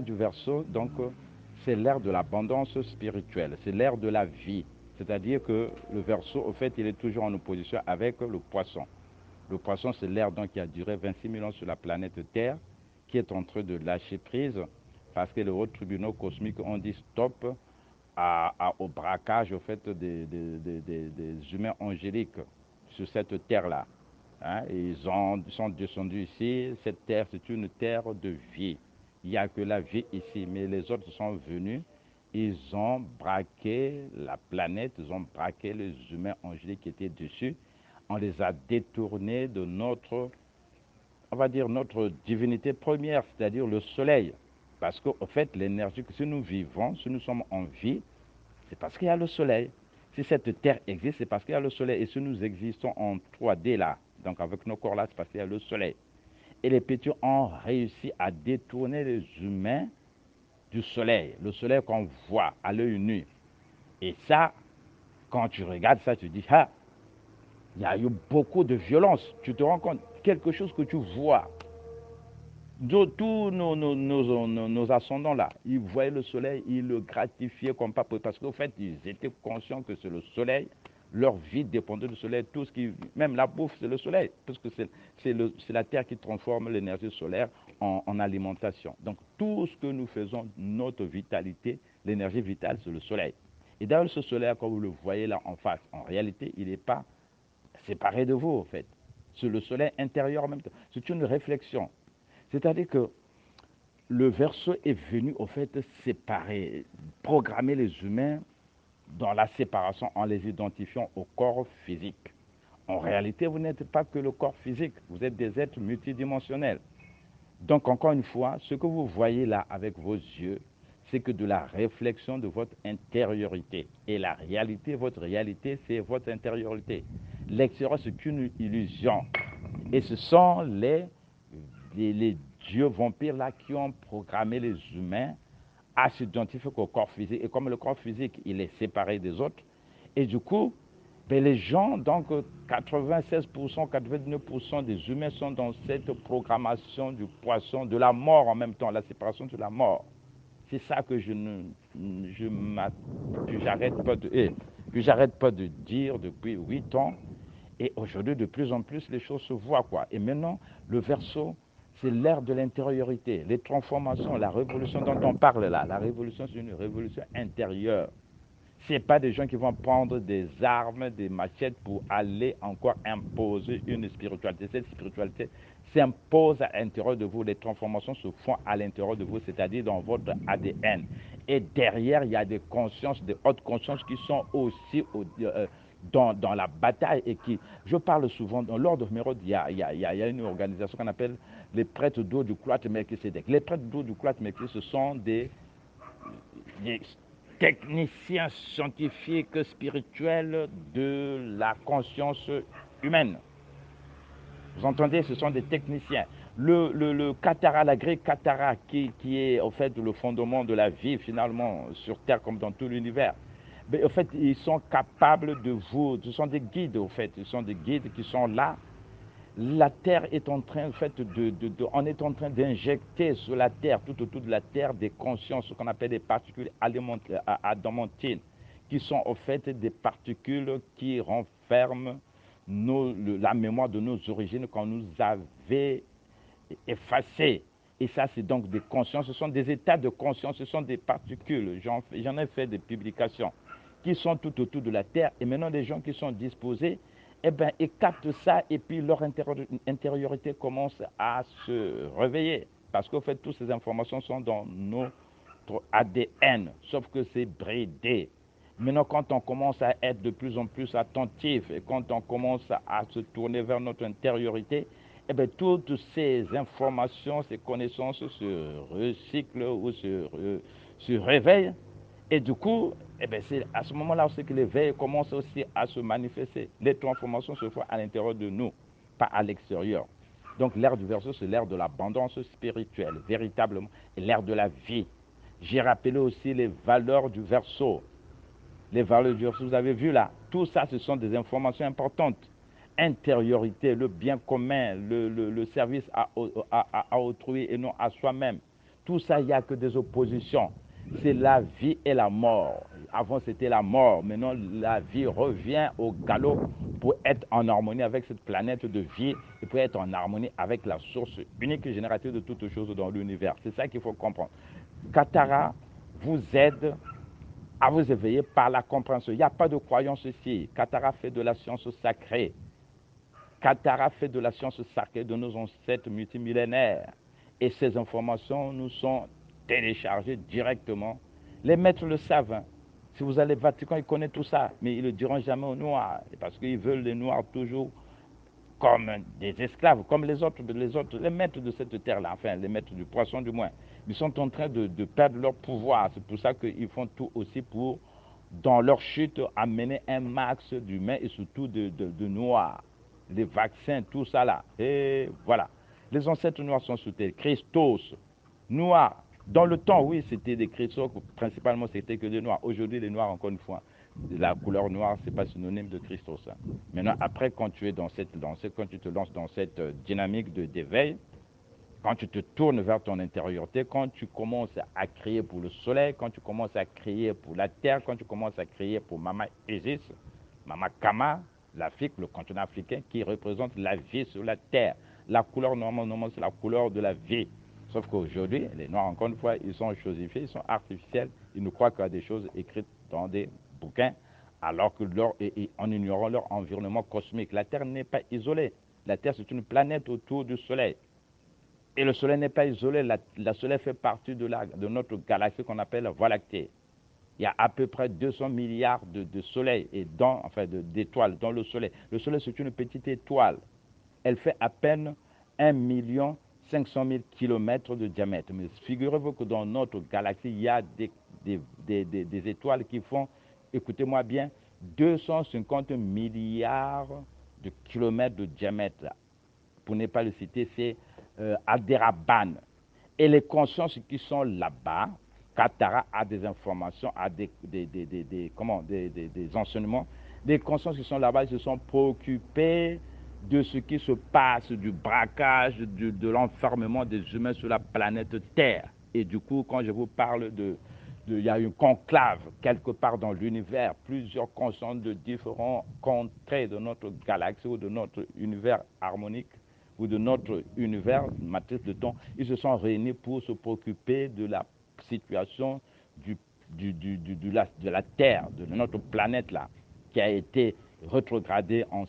Du Verseau, donc, c'est l'ère de l'abondance spirituelle, c'est l'ère de la vie. C'est-à-dire que le Verseau, au fait, il est toujours en opposition avec le Poisson. Le Poisson, c'est l'ère donc qui a duré 26 000 ans sur la planète Terre, qui est en train de lâcher prise parce que les hauts tribunaux cosmiques ont dit stop au braquage, au fait, des humains angéliques sur cette terre-là. Hein, ils sont descendus ici. Cette terre, c'est une terre de vie. Il n'y a que la vie ici. Mais les autres sont venus. Ils ont braqué la planète. Ils ont braqué les humains angéliques qui étaient dessus. On les a détournés de notre, on va dire, notre divinité première, c'est-à-dire le soleil. Parce qu'en fait, l'énergie que si nous vivons, si nous sommes en vie, c'est parce qu'il y a le soleil. Si cette terre existe, c'est parce qu'il y a le soleil. Et si nous existons en 3D là, donc avec nos corps là, c'est parce qu'il y a le soleil. Et les pétures ont réussi à détourner les humains du soleil. Le soleil qu'on voit à l'œil nu. Et ça, quand tu regardes ça, tu te dis, ah, il y a eu beaucoup de violence. Tu te rends compte, quelque chose que tu vois. Tous nos ascendants là, ils voyaient le soleil, ils le gratifiaient comme pas possible. Parce qu'au fait, ils étaient conscients que c'est le soleil. Leur vie dépendait du soleil. Tout ce qui, même la bouffe, c'est le soleil. Parce que c'est la terre qui transforme l'énergie solaire en alimentation. Donc, tout ce que nous faisons, notre vitalité, l'énergie vitale, c'est le soleil. Et d'ailleurs, ce soleil, quand vous le voyez là en face, en réalité, il n'est pas séparé de vous, en fait. C'est le soleil intérieur en même temps. C'est une réflexion. C'est-à-dire que le Verseau est venu, au fait, séparer, programmer les humains dans la séparation en les identifiant au corps physique. En réalité, vous n'êtes pas que le corps physique, vous êtes des êtres multidimensionnels. Donc, encore une fois, ce que vous voyez là avec vos yeux, c'est que de la réflexion de votre intériorité. Et la réalité, votre réalité, c'est votre intériorité. L'extérieur, c'est une illusion. Et ce sont les dieux vampires là qui ont programmé les humains à s'identifier au corps physique. Et comme le corps physique, il est séparé des autres, et du coup, ben les gens, donc 96%, 99% des humains sont dans cette programmation du poisson, de la mort en même temps, la séparation de la mort. C'est ça que j'arrête pas de dire depuis 8 ans. Et aujourd'hui, de plus en plus, les choses se voient, quoi. Et maintenant, le Verseau, c'est l'ère de l'intériorité, les transformations, la révolution dont on parle là. La révolution, c'est une révolution intérieure. Ce n'est pas des gens qui vont prendre des armes, des machettes pour aller encore imposer une spiritualité. Cette spiritualité s'impose à l'intérieur de vous. Les transformations se font à l'intérieur de vous, c'est-à-dire dans votre ADN. Et derrière, il y a des consciences, des hautes consciences qui sont aussi dans la bataille et qui, je parle souvent, dans l'ordre numéro, il y a une organisation qu'on appelle les prêtres d'eau du cloître Melchisedec. Les prêtres d'eau du cloître Melchisedec, ce sont des techniciens scientifiques, spirituels de la conscience humaine. Vous entendez, ce sont des techniciens. Le Katara, la grecque Katara, qui est au fait le fondement de la vie finalement sur Terre comme dans tout l'univers, mais au fait, ils sont capables de vous, ce sont des guides au fait, ce sont des guides qui sont là. La Terre est en train, en fait, on est en train d'injecter sur la Terre, tout autour de la Terre, des consciences, ce qu'on appelle des particules adamantiles, qui sont en fait des particules qui renferment la mémoire de nos origines qu'on nous avait effacées. Et ça, c'est donc des consciences, ce sont des états de conscience, ce sont des particules. J'en ai fait des publications qui sont tout autour de la Terre. Et maintenant, les gens qui sont disposés, eh bien, ils captent ça et puis leur intériorité commence à se réveiller. Parce qu'en fait, toutes ces informations sont dans notre ADN, sauf que c'est bridé. Maintenant, quand on commence à être de plus en plus attentif et quand on commence à se tourner vers notre intériorité, eh bien, toutes ces informations, ces connaissances se recyclent ou se réveillent. Et du coup, eh bien, c'est à ce moment-là aussi que l'éveil commence aussi à se manifester. Les transformations se font à l'intérieur de nous, pas à l'extérieur. Donc l'ère du Verseau, c'est l'ère de l'abondance spirituelle, véritablement, et l'ère de la vie. J'ai rappelé aussi les valeurs du Verseau. Les valeurs du Verseau, vous avez vu là, tout ça, ce sont des informations importantes. Intériorité, le bien commun, le service à autrui et non à soi-même. Tout ça, il n'y a que des oppositions. C'est la vie et la mort. Avant, c'était la mort. Maintenant, la vie revient au galop pour être en harmonie avec cette planète de vie et pour être en harmonie avec la source unique et génératrice de toutes choses dans l'univers. C'est ça qu'il faut comprendre. Katara vous aide à vous éveiller par la compréhension. Il n'y a pas de croyance ici. Katara fait de la science sacrée. Katara fait de la science sacrée de nos ancêtres multimillénaires. Et ces informations nous sont téléchargées directement. Les maîtres le savent. Hein. Si vous allez au Vatican, ils connaissent tout ça. Mais ils ne le diront jamais aux Noirs. Parce qu'ils veulent les Noirs toujours comme des esclaves, comme les maîtres de cette terre-là, enfin les maîtres du poisson du moins. Ils sont en train de perdre leur pouvoir. C'est pour ça qu'ils font tout aussi pour, dans leur chute, amener un max d'humains et surtout de noirs. Les vaccins, tout ça là. Et voilà. Les ancêtres noirs sont sous terre. Christos, noirs. Dans le temps, oui, c'était des Christos, principalement c'était que des noirs. Aujourd'hui, les noirs, encore une fois, la couleur noire, ce n'est pas synonyme de Christos. Hein. Maintenant, après, quand tu es quand tu te lances dans cette dynamique d'éveil, quand tu te tournes vers ton intériorité, quand tu commences à crier pour le soleil, quand tu commences à crier pour la terre, quand tu commences à crier pour Mama Isis, Mama Kama, l'Afrique, le continent africain, qui représente la vie sur la terre. La couleur normalement, c'est la couleur de la vie. Sauf qu'aujourd'hui, les Noirs, encore une fois, ils sont chosifiés, ils sont artificiels, ils ne croient qu'à des choses écrites dans des bouquins, alors que en ignorant leur environnement cosmique. La Terre n'est pas isolée. La Terre, c'est une planète autour du Soleil. Et le Soleil n'est pas isolé. Le Soleil fait partie de notre galaxie qu'on appelle la Voie lactée. Il y a à peu près 200 milliards de soleils et d'étoiles dans le Soleil. Le Soleil, c'est une petite étoile. Elle fait à peine 1,5 million de diamètre. Mais figurez-vous que dans notre galaxie, il y a des étoiles qui font, écoutez-moi bien, 250 milliards de kilomètres de diamètre. Pour ne pas le citer, c'est Alderaban. Et les consciences qui sont là-bas, Katara a des informations, a des enseignements. Les consciences qui sont là-bas, ils se sont préoccupés de ce qui se passe, du braquage, de l'enfermement des humains sur la planète Terre. Et du coup, quand je vous parle il y a une conclave quelque part dans l'univers, plusieurs consciences de différents contrées de notre galaxie ou de notre univers harmonique, ou de notre univers, matrice de temps, ils se sont réunis pour se préoccuper de la situation de la Terre, de notre planète là, qui a été rétrogradée en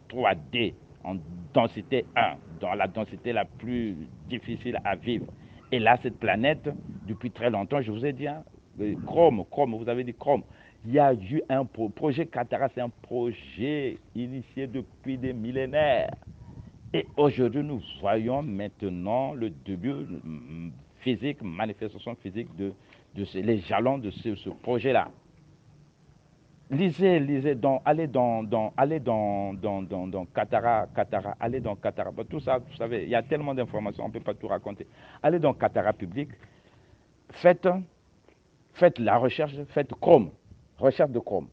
3D, en densité 1, dans la densité la plus difficile à vivre. Et là, cette planète, depuis très longtemps, je vous ai dit, hein, Chrome, vous avez dit Chrome, il y a eu un projet Katara, c'est un projet initié depuis des millénaires. Et aujourd'hui, nous voyons maintenant le début physique, manifestation physique les jalons de ce projet-là. Lisez, allez dans Katara, allez dans Katara. Tout ça, vous savez, il y a tellement d'informations, on ne peut pas tout raconter. Allez dans Katara public, faites la recherche, faites Chrome, recherche de Chrome.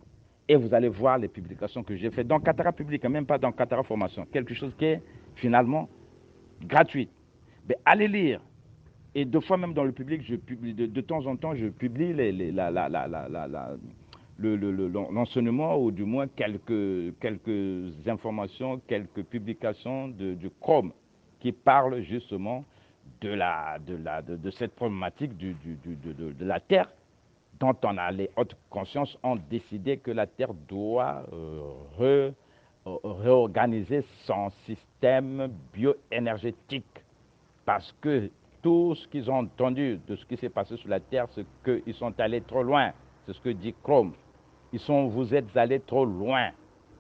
Et vous allez voir les publications que j'ai faites dans Katara public, même pas dans Katara formation. Quelque chose qui est finalement gratuite. Mais allez lire. Et deux fois même dans le public, je publie de temps en temps, je publie l'enseignement ou du moins quelques informations, quelques publications du Chrome qui parlent justement de cette problématique de la Terre dont les hautes consciences ont décidé que la Terre doit réorganiser son système bioénergétique. Parce que tout ce qu'ils ont entendu de ce qui s'est passé sur la Terre, c'est qu'ils sont allés trop loin. C'est ce que dit Chrome. Vous êtes allés trop loin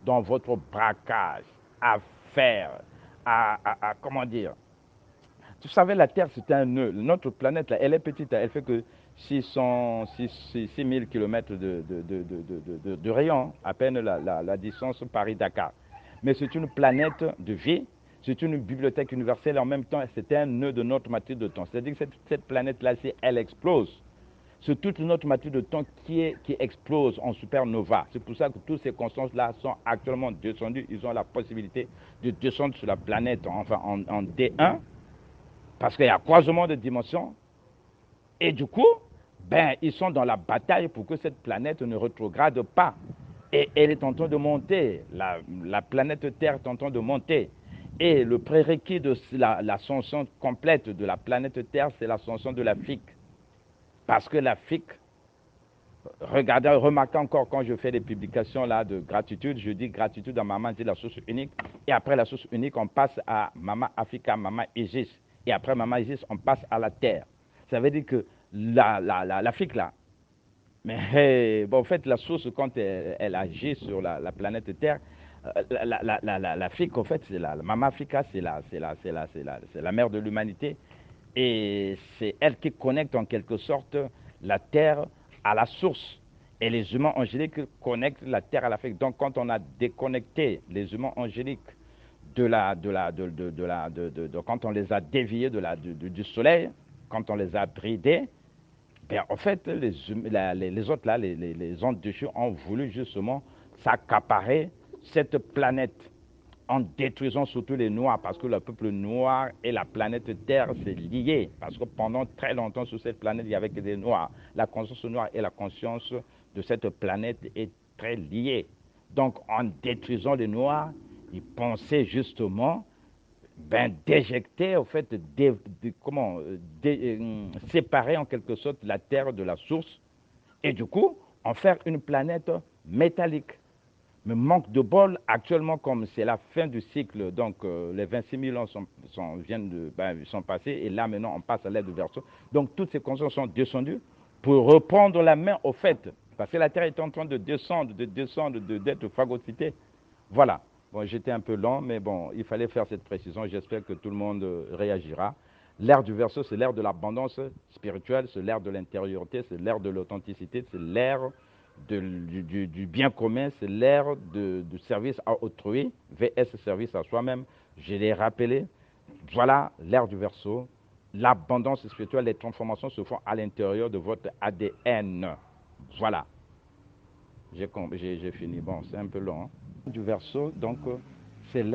dans votre braquage, à faire, comment dire. Vous savez, la Terre, c'est un nœud. Notre planète, là, elle est petite, elle fait que 6000 km de rayon, à peine la distance Paris-Dakar. Mais c'est une planète de vie, c'est une bibliothèque universelle, en même temps, c'est un nœud de notre matrice de temps. C'est-à-dire que cette planète-là, si elle explose, c'est toute notre matrice de temps qui explose en supernova. C'est pour ça que toutes ces consciences-là sont actuellement descendues. Ils ont la possibilité de descendre sur la planète, enfin en D1, parce qu'il y a croisement de dimensions. Et du coup, ben, ils sont dans la bataille pour que cette planète ne rétrograde pas. Et elle est en train de monter, la planète Terre est en train de monter. Et le prérequis de l'ascension complète de la planète Terre, c'est l'ascension de l'Afrique. Parce que l'Afrique, regardez, remarquez encore quand je fais des publications là de gratitude, je dis gratitude à Maman, je dis la source unique. Et après la source unique, on passe à Maman Africa, Maman Isis. Et après Maman Isis, on passe à la Terre. Ça veut dire que l'Afrique là, mais bon, en fait, la source, quand elle agit sur la planète Terre, l'Afrique, en fait, c'est la Maman Africa, c'est la mère de l'humanité. Et c'est elle qui connecte en quelque sorte la Terre à la source. Et les humains angéliques connectent la Terre à l'Afrique. Donc, quand on a déconnecté les humains angéliques quand on les a déviés du soleil, quand on les a bridés, ben, en fait, les autres, là, les ondes dessus ont voulu justement s'accaparer cette planète en détruisant surtout les Noirs, parce que le peuple noir et la planète Terre, c'est lié. Parce que pendant très longtemps, sur cette planète, il n'y avait que des Noirs. La conscience noire et la conscience de cette planète est très liée. Donc, en détruisant les Noirs, ils pensaient justement d'éjecter, en fait, séparer en quelque sorte la Terre de la source et du coup, en faire une planète métallique. Mais manque de bol, actuellement, comme c'est la fin du cycle, donc les 26 000 ans sont passés, et là maintenant on passe à l'ère du Verseau. Donc toutes ces consciences sont descendues pour reprendre la main au fait, parce que la Terre est en train de descendre, d'être phagocytée. Voilà. Bon, j'étais un peu lent, mais bon, il fallait faire cette précision. J'espère que tout le monde réagira. L'ère du Verseau, c'est l'ère de l'abondance spirituelle, c'est l'ère de l'intériorité, c'est l'ère de l'authenticité, c'est l'ère du bien commun, c'est l'ère du service à autrui, VS service à soi-même. Je l'ai rappelé. Voilà l'ère du Verseau. L'abondance spirituelle, les transformations se font à l'intérieur de votre ADN. Voilà. J'ai fini. Bon, c'est un peu long. Hein. Du Verseau, donc, c'est l'ère